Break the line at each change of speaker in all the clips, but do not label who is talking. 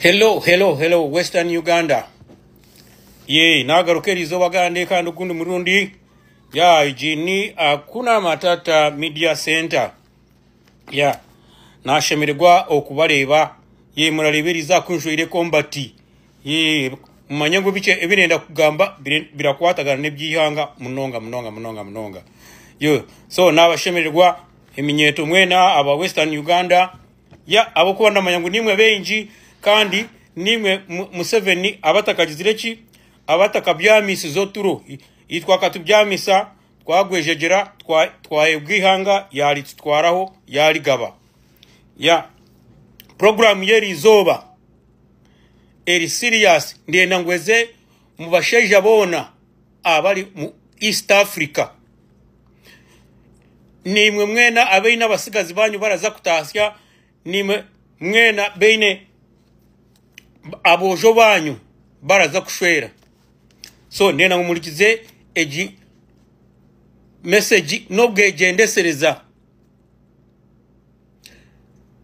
Hello, Western Uganda. Ye, nagaruke lizo wagande kandi ukundi murundi. Ya, ijini akuna matata media center. Ya, nashemererwa okubareba. Ye, muraleberiza kunjwire kombati. Ye, mumanyango bice ebirenda kugamba birakwatagana nebyihanga munonga. Yo, so nabashemererwa eminyeto mwena aba Western Uganda. Ya, abokuba namanyango nimwe benji kandi nimwe Museveni abatakagizireki abatakabyamisi zoturo itwa katubyamisa twagwejegera twayebwihanga yali twaraho yali gaba ya program yeri izoba eri serious ndenda ngweze mu basheja bona abali mu East Africa nimwe mwena abeina basigazi banyu baraza kutasya nimwe mwena beine abojo banyu baraza kushwera so ndena ngumulikize eji message no bwegendesereza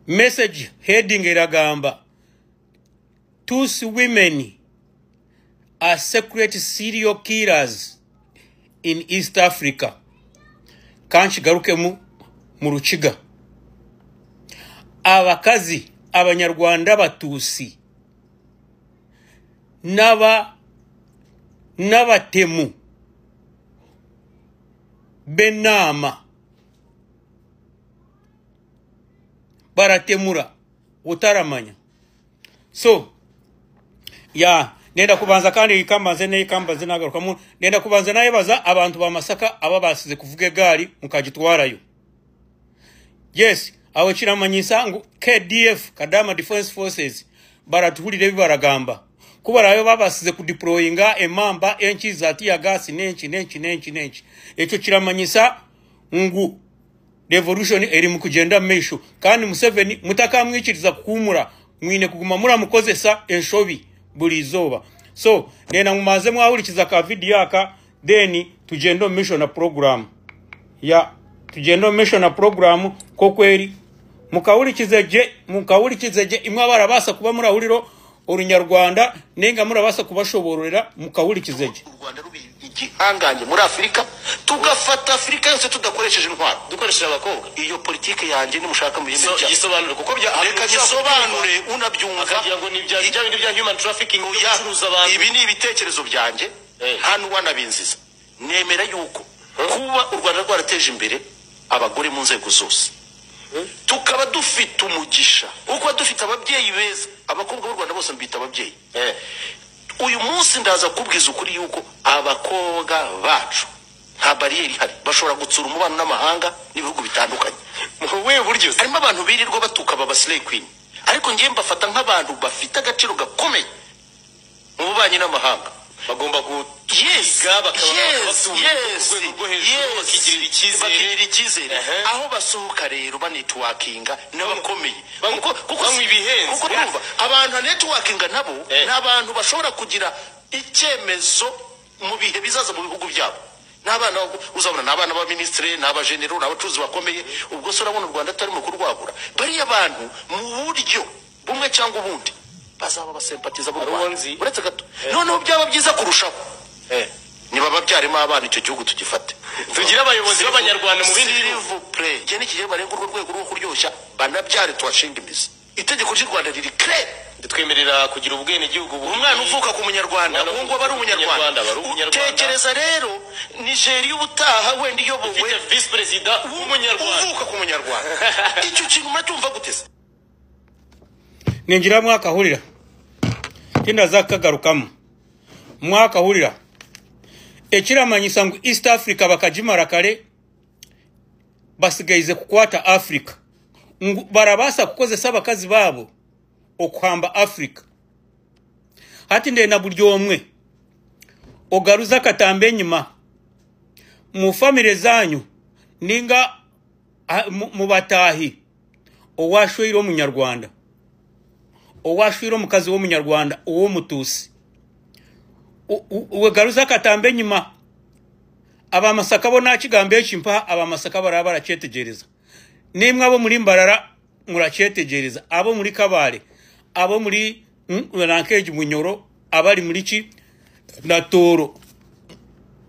message heading iragamba Tutsi women are secret serial killers in East Africa kanchi garuke mu rukiga abakazi abanyarwanda batusi n'abatemu benama baratemura utaramanya so ya nenda kubanza kandi ikambaze nagaruka mu nenda kubanza naye baza abantu bamasaka aba basize kuvuga gari mukagitwarayo yes aho kiramanyisa ngo KDF Kadama Defense Forces baratuhulire bibaragamba kubarayo babasize kudeployinga emamba enchi zati ya gas nenchi echo kiramanyisa ngu revolution eri mu kugenda mesho kandi Museveni mutakamwikiriza kukumura mwine kuguma muramukozesa enshobi buli zoba so nena mumaze mwahurikiza ka video aka then tugendo mission na program ya tugendo mission na program ko kweri mukawurikizeje imwe barabasa kuba murahuriro urunyarwanda nenga murabasa kubashobororera mukawurikizeje
u Rwanda rubi igihanganye muri Afrika tugafata Afrika yose tudakoresheje intwaro dukoresheje abakobwa iyo politike yanje nimushaka mu yimbe gisobanure kuko reka gisobanure unabyumva akagira ngo ni bya bindi bya human trafficking ucuruza abantu ibi ni ibitekerezo byanje hano wanabinziza nemera yuko kuba u Rwanda rwarateje imbere abagore mu nzego zose tukaba dufite umugisha uko dufite ababyeyi beza abakobwa b'u Rwanda bose mbita ababyeyi uyu munsi ndaza kubwiza ukuri yuko abakobwa bacu nta barriere hari bashobora gutsura umubano n'amahanga n'ibihugu bitandukanye mu buryo harimo abantu birirwa batuka baba slay queen ariko ngiye mbafata nk'abantu bafite agaciro gakomeye mu bubanyi n'amahanga bagomba kutiga bakigirira icyizere aho basohoka rero banetworkinga n'abakomeye kuko ibihenze kuko urumva abantu networkinga nabo n'abantu bashobora kugira icyemezo mu bihe bizaza mu bihugu byabo n'abana uzabona n'abana ba ministre n'aba general n'abacuzi bakomeye ubwo so urabona u Rwanda atari mu kurwagura bari abantu mu buryo bumwe cyangwa ubundi bazaba basempatiza bo uretse gato noneho byaba byiza kurushaho niba babyarimo abana icyo gihugu tugifate tugira abayobozi b'abanyarwanda mu bindi bihugu je nikiye barenga urwo rwego rwo kuryoshya banabyare twashinga imizi itegeko ry'u Rwanda riri clear nditwemerera kugira ubwene gihugu umwana uvuka ku munyarwanda ngo bari umunyarwanda utekereza rero Nigeria ubutaha wenda iyo bowe vice president w'umunyarwanda uvuka ku munyarwanda icyo kintu matumva gutese
ninjira mwaka hurira kinda zakagarukamo mwaka hurira ekiramanyisa ngo East Africa bakajimara kare basigayize kukwata Africa barabasa kukozesa abakazi babo okwamba Africa hati ndena buryo omwe ogaruza katambe nyuma mu family zanyu ninga mu batahi owashwiro munyarwanda owashwiro mukazi wo munyarwanda uwo mutusi ugaruza katambe nyuma abamasaka bo nakigambe chimpa abamasaka barabara cyetegereza nimwe abo muri mbarara muracetegereza abo muri Kabare abo muri nankeji Munyoro abali muri na Toro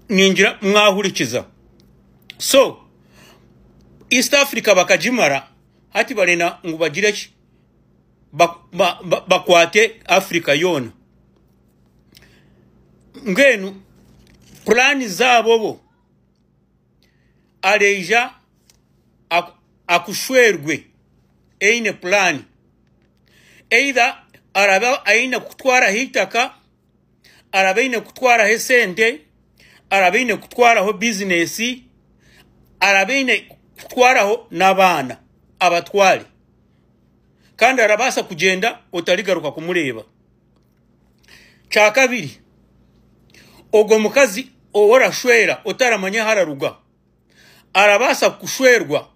ninjira mwahurikiza. So East Africa bakajimara hati barena ngo bagire bakwate Africa yona. Ngenu plani zabo bo areja akushwerwe eine plani either araba aina kutwara hitaka arabaine kutwara he sente arabaine kutwara ho business arabaine kutwara ho nabana abatwali kandi arabasa kugenda utaligaruka kumureba. Cha kabiri ogo mukazi owora shwera utaramanya hararuga arabasa kushwerwa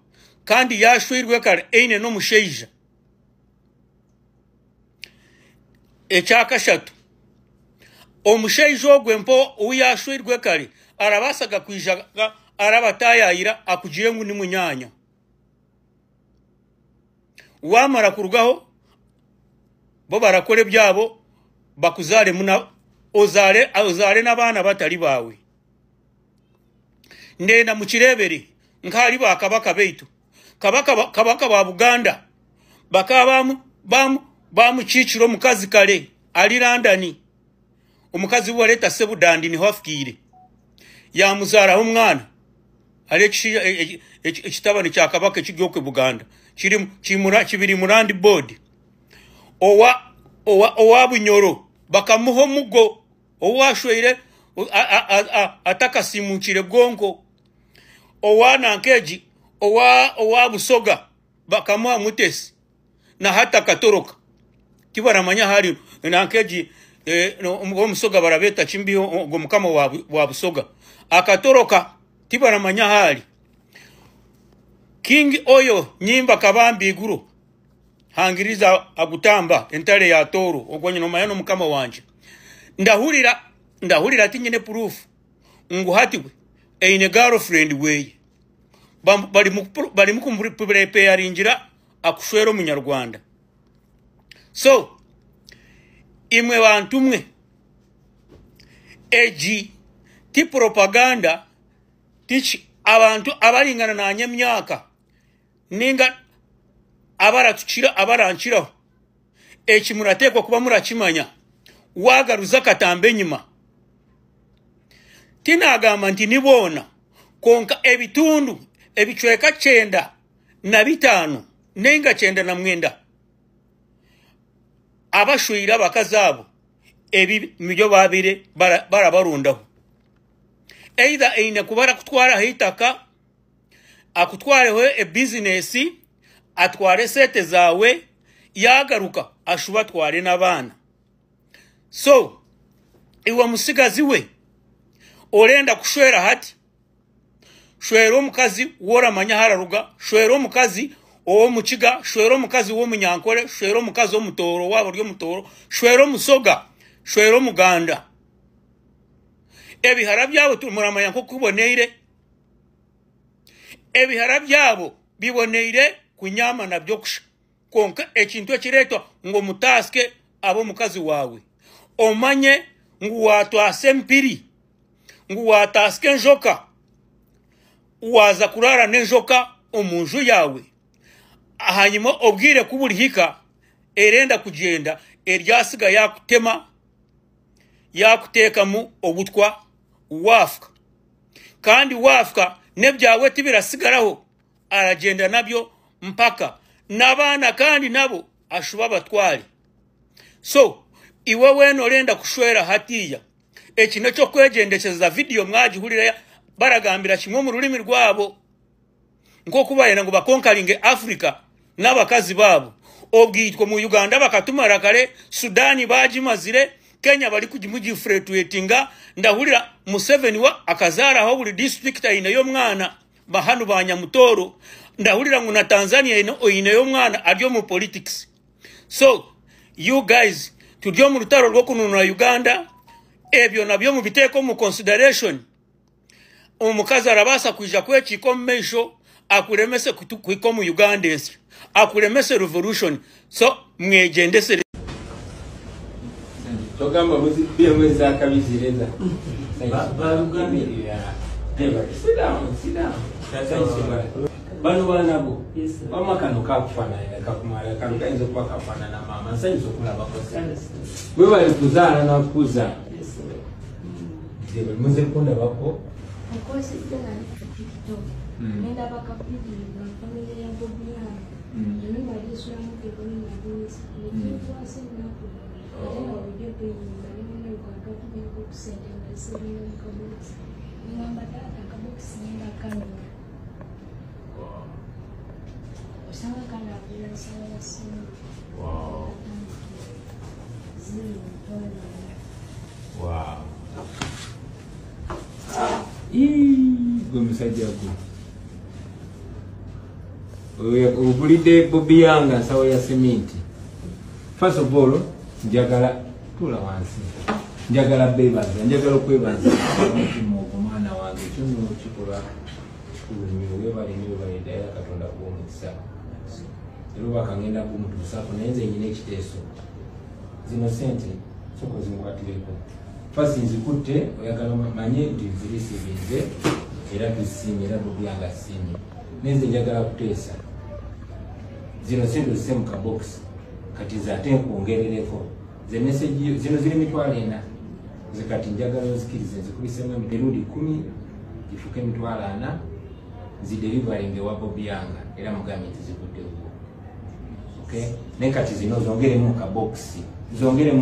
kandi yashwirwe kare eine no musheija. Echaka shatu omusheija ogwempo uyashwirwe kare arabasaga kwijaga arabatayayira akugiye ngo ni munyanya wamara kurugaho bo barakore byabo bakuzare muna ozare nabana batari bawe ndenda mukirebere nkali bakabaka beitu kabaka ba Buganda bakabamu bamu ciciro mukazi kare ali London umukazi wa leta sebudandi ni hafkire ya muzara umwana ale ekitabani cya kabaka kigyoke Buganda kibiri murandi board owa Bunyoro bakamuho mugo owashwire atakasimunkire gonko owa nankeji owa Busoga bakamuha Mutesi na hata Katoroka kibaramanya hari nankeji Musoga barabeta chimbiho ngo mukama wa Busoga Akatoroka tibaramanya hari King Oyo nyimba kabambi iguru hangiriza agutamba entale ya Toro ogwanye no mayano mukama wanje ndahurira tinyene proof ngo hatiwe eine girlfriend we bari mukumbure pe yarinjira akushwero munyarwanda. So imwe bantu mwe eji ti propaganda tichi abantu abalingana na nyemyaka ninga abarancira eki muratekwa kuba murakimanya wagaruza katambe nyima tinagamba nti nibona konka ebitundu ebichweka 9 na 5 nenga 9 na 9 abashwira bakazabo ebi mijo babire barabarundaho either eine kubara kutwara hitaka akutwareho e business atware sete zawe yagaruka ashuba tware nabana. So iwa musigazi we orenda kushwera hati shwero mukazi wora manyahararuga shwero mukazi owo mukiga shwero mukazi wo munyankore shwero mukazi wo mutoro wabo ryo mutoro shwero Musoga shwero Muganda ebihara byabo tumuramanya ko kuboneire ebihara byabo biboneire kunyama na byokusha konka ekintu ekireto ngo mutaske abo mukazi wawe omanye ngo watwase mpiri ngo wataske njoka waza kurara nenjoka omunju yawe hanyuma obwire kuburihika erenda kugenda eryasiga yakutema yakuteka mu obutwa wafka kandi wafka nebyawe tibirasigaraho aragenda nabyo mpaka nabana kandi nabo ashuba batwali. So iwe weno renda kushwera hatiya ekino cyo kwegendekeza video mwagihurira baragambira kimwe mu rurimi rwabo ngo kubayena ngo bakonkaringe Africa n'abakazi babo obwitwa mu Uganda bakatumara kare Sudani bajimazire Kenya bali kujimuji fretuetinga ndahurira Museveni wa akazara ho buri district ine yo mwana bahanu banyamutoro ndahurira ngo na Tanzania ine yo mwana aryo mu politics. So you guys tudyo mu rutaro rwo kununura Uganda ebyo nabyo mu biteko mu consideration umukazi arabasa kuija kwekikomesho akuremese kuiko mu Uganda akuremese revolution. So mwegendese
ogamba muzibye mwezi akabizireza sit down bano banabo mama kano kakufanana kakumala kano kayinza okuba kafaanana maama nsanyusa okulabako bwe bali kuzaala nakuza muze kundabako Wow. Wow. Gwe musajja gwe obulidde Bobby Yanga nsawo ya seminti. First of all njagala tula wansi njagala bebaza njagala okwebaza omwana wange kino kikola kulunyo webali dayala Katonda kuomukisa luba kangenda kumutuusako naye nze nyina ekiteeso zino sente soko zinkwatireko fasi nzikutte oyagala manye nti zirisiibinze era tusiimye era Bobby Yanga asiimye nenze njagala kuteesa zino sente zise mu kabokisi kati zate nkwongerereko ze message zino ziri 4,000 zikati njagala ozikirize nzikubisemu emirundi 10 gifuke 4,000 zidelivaringe wa Bobby Yanga era mugambe nti zikuddewo. Okay, nekati zino zongere mu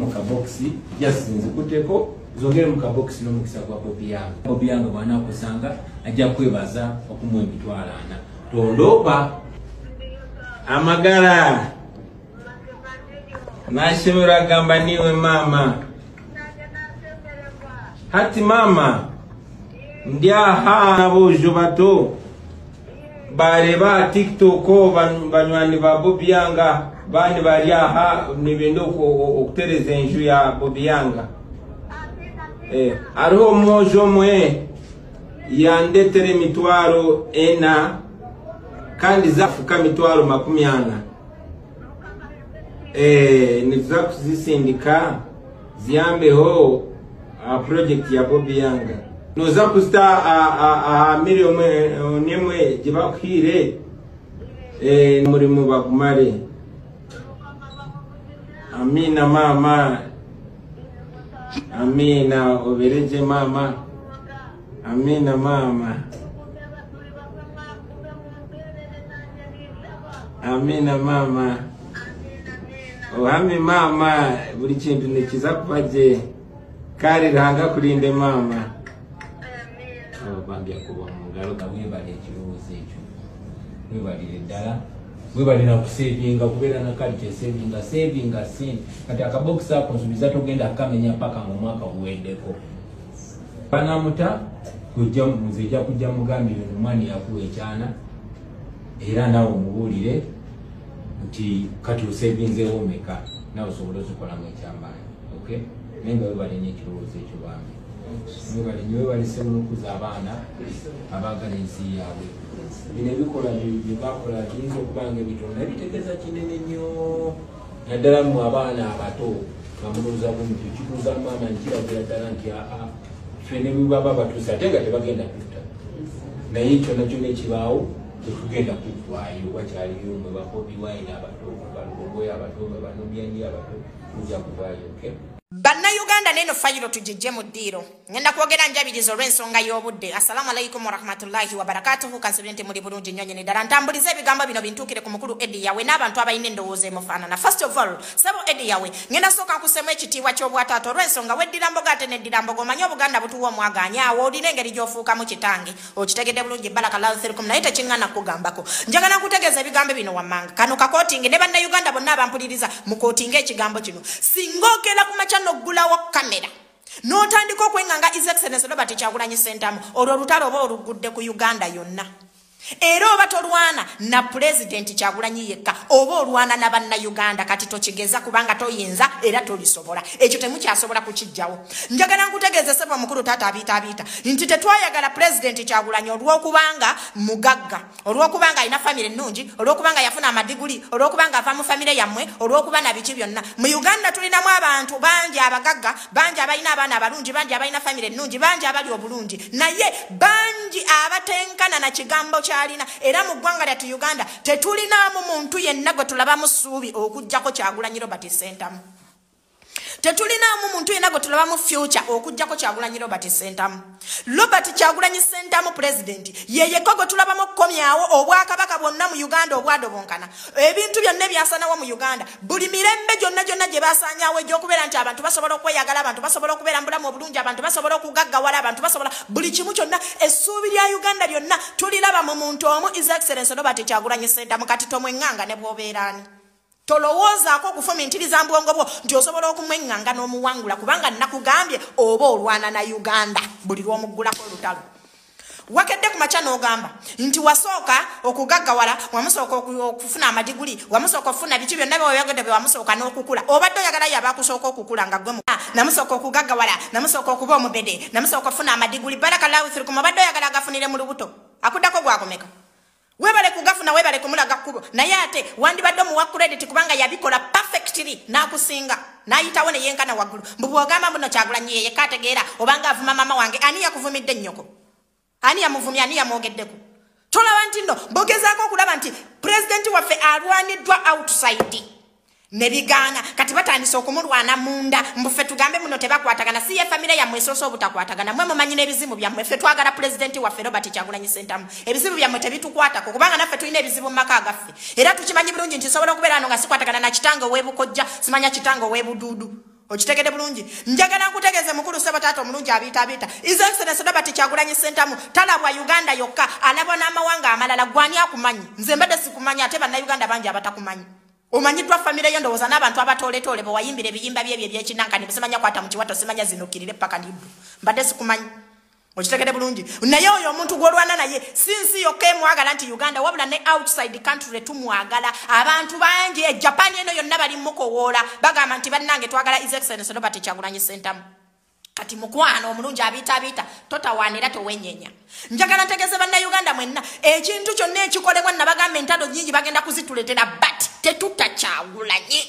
kabokisi just nzikutteko zongere mu kabokisi n'omukisa gwa Bobby Yanga. Bobby Yanga bwana akusanga ajja kwebaza okumuwa 4,000 tondopa amagala nashimira gamba niwe mama hati mama ndyaha abojo bato bareba TikTok banywani ba Bobby Yanga bani bali aha nibendo okutereza enju ya Bobby Yanga ariho mojo mwe yandetere 40 kandi zafuka 40 niza kuzisindika ziyambeho project ya Bobby Yanga noza kusta milioni nemwe jibakwire muri mu bagumare. Amina mama, amina obereje mama, amina mama, amina mama, ohami mama buri kintu nikiza kubaje kari ranga kulinde mama. Bambya kuba mungalo kawebale ekirowozo ekyo webalire ddala webalina kusevinga kubeera nakali sevinga sin kati akabokisi ako nsubiza togenda akamenya paka mu mwaka guweddeko banamuta kujja muzija kujja mugambire omwani yakuwa ekyana era nawe omubuulire nti kati osevinzeewo meka nawe osobola okukolamu ekyamaanyi. Okay, naye nga webalina ekirowoozo ekyo bambi niwe balise mukuza abaana abagala ensi yaabwe. Bino ebikola byebakola kiyinza okubanga ebitonda ebitegeeza kinene nnyo naddala mu abaana abato bamulooza bunti kituuza maama nkiragira ddala nti ffe ne bwebaba batuusa ate nga tebagenda tutta naye kyonna kyonna ekibaawo tetugenda kuvaayo wakyaliyo mwe Bobi Wine abato balugogoya abato banubyanyi abato tujja kuvaayo. Okay,
Bannayuganda neno fayiro tujije mu ddiro ngenda kwogera njabirizo olw'ensonga y'obudde. Assalamu alaikum warahmatullahi wabarakatuhu. Kansibente muli bulungi nnyonyi ne ddala ntambuliza ebigambo bino bintuukire ku mukulu Eddie Yawe n'abantu abalina endowooza emufaanana. First of all, sabo Eddie Yawe ngenda sooka nkusemu ekitiibwa ky'obwataata olw'ensonga weddira mboga ate neddira mboga omanyi Obuganda butuwa omwaganya awo olina engeri gy'ofuukamu kitange okitegedde bulungi Baraka Lalthirikum naye tekiŋŋana kugambako. Njagala nkutegeeza ebigambo bino wammanga kano kakootinge ne bannayuganda bonna abampuliriza mukootinge ekigambo kino singa ogenda ku maca n'oggulawo kamera n'otandika okwenganga His Excellency Robert Kyagulanyi Ssentamu olwo olutalo oba olugudde ku Uganda yonna. Era oba tolwana na president Kyagulanyi yekka oba olwana na banna Uganda kati tokigeza kubanga toyinza era tolisobola ekyo temukyasobola kukijjawo njagala nkutegeeze sebo mukulu tata abita nti tetwayagala president Kyagulanyi olw'okubanga mugagga olw'okubanga alina family ennungi olw'okubanga yafuna amadiguli olw'okubanga ava mu family yammwe olw'okuba na biki byonna mu Uganda tulinamu abantu bangi abagagga bangi abalina abaana abalungi bangi abalina family ennungi bangi abali obulungi naye bangi abatenkana na kigambo alina era mu ggwanga lyatu Uganda tetulinamu muntu yenna gwe tulabamu ssuubi okujjako Kyagulanyi Robert Sentamu tetulinamu muntu yenna gwe tulabamu future okujjako Kyagulanyi Robert Sentamu Robert Kyagulanyi Sentamu president yeyeko gwe tulabamu kukomyawo obwakabaka bwonna mu Uganda obwadobonkana ebintu byonna byasanawo mu Uganda buli mirembe gyonna gye basanyawo egy'okubeera nti abantu basobola okweyagala abantu basobola okubeera mu bulamu obulungi abantu basobola okugaggawala abantu basobola buli kimu kyonna essuubi lya Uganda lyonna tuliraba mu muntu omu His Excellency Robert Kyagulanyi Sentamu kati tomwenganga ne bw'obeeraani tolowoozaako okufumintiriza mbwongo bwo nti osobola okumwenganga n'omuwangula kubanga nakugambye oba olwana na Uganda buli lw'omuggulako olutalo wakedde ku makya n'ogamba nti wasooka okugaggawala wamusooka okufuna amadiguli wamusooka okufuna biki byonna byewayogadde byewamusooka n'okukula obadde oyagalayo abakusooka okukula nga gwe namusooka okugaggawala namusooka okuba omubede namusooka okufuna amadiguli barakalawuthirikum obadde oyagala agafunire mu lubuto akuddako gwakomeka webale kugafuna webale kumulaga kubo naye ate wandibadde omuwa credit kubanga yabikola perfectly nakusinga nayitawo ne yenkana waggulu mbubwogamba mbuno Kyagulanyi yeye kategeera obanga avuma mama wange ani yakuvumidde nnyoko ani yamuvumya ani yamwogeddeko tolaba nti nno bogezaako okulaba nti president waffe alwaniddwa outside ne bigaana kati batandise okumulwana munda mbufe tugambe muno tebakwatagana si ye family yammwe esoosa obutakwatagana mwe mumanyi n'ebizibu byammwe ffe twagala president waffe Robert Kyagulanyi Sentamu ebizibu byammwe tebitukwatako kubanga naffe tulina ebizibu mu maka agaffe era tukimanyi bulungi nti nsobola okubeera ano nga sikwatagana na kitange ow'ebukojja simanya kitange ow'ebuduudu okitegedde bulungi njagala nkutegeeze mukulu ssebo taata omulungi abita His Excellency Robert Kyagulanyi Sentamu talabwa Uganda yokka alabwa n'amawanga amalala gwani akumanyi nze mbadde sikumanyi ate bannayuganda bangi abatakumanyi omanyiddwa family yo ndowooza n'abantu abatooletoole bwe wayimbira ebiyimba byebyo ebyekinankani besimanya kwata mu kiwato simanya zinukirire paka nibdu mbadde sikumanyi okitegedde bulungi naye oyo omuntu gw'olwana naye sinsi yokka emwagala nti Uganda wabula ne outside country tumwagala abantu bangi Japan eno yonna bali mukowoola bagamba nti bannange twagala His Excellency Robert Kyagulanyi Sentamu kati mukwano omulungi abita totawaanira towenyenya njagala ntegeeze bannayuganda mwenna ekintu kyonna ekikolebwa nabagambe entalo nyingi bagenda kuzituletera but tetuta Kyagulanyi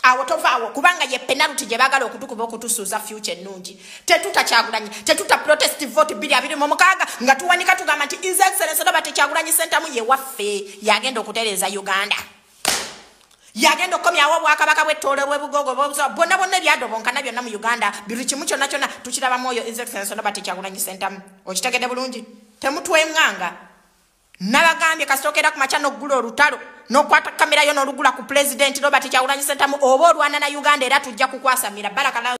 awo tovaawo kubanga ye penalty gye baagala okutukuba okutusuuza future ennungi tetuta Kyagulanyi tetuta protest vote 226 nga tuwanika tugamba nti His Excellency Robert Kyagulanyi Sentamu ye waffe yagenda okutereeza Uganda yagenda okomyawo obwakabaka bw'ettoolo bw'ebugogo bonna ebyadobonkana byonna mu Uganda buli kimu kyonna tukirabamu oyo His Excellency Robert Kyagulanyi Sentamu okitegedde bulungi temutwenganga nabagambye kasitookera ku makya n'oggula olutalo n'okwata kamera yo n'olugula ku president Robert Kyagulanyi Sentamu oba olwana na Uganda era tujja kukwasamira baraka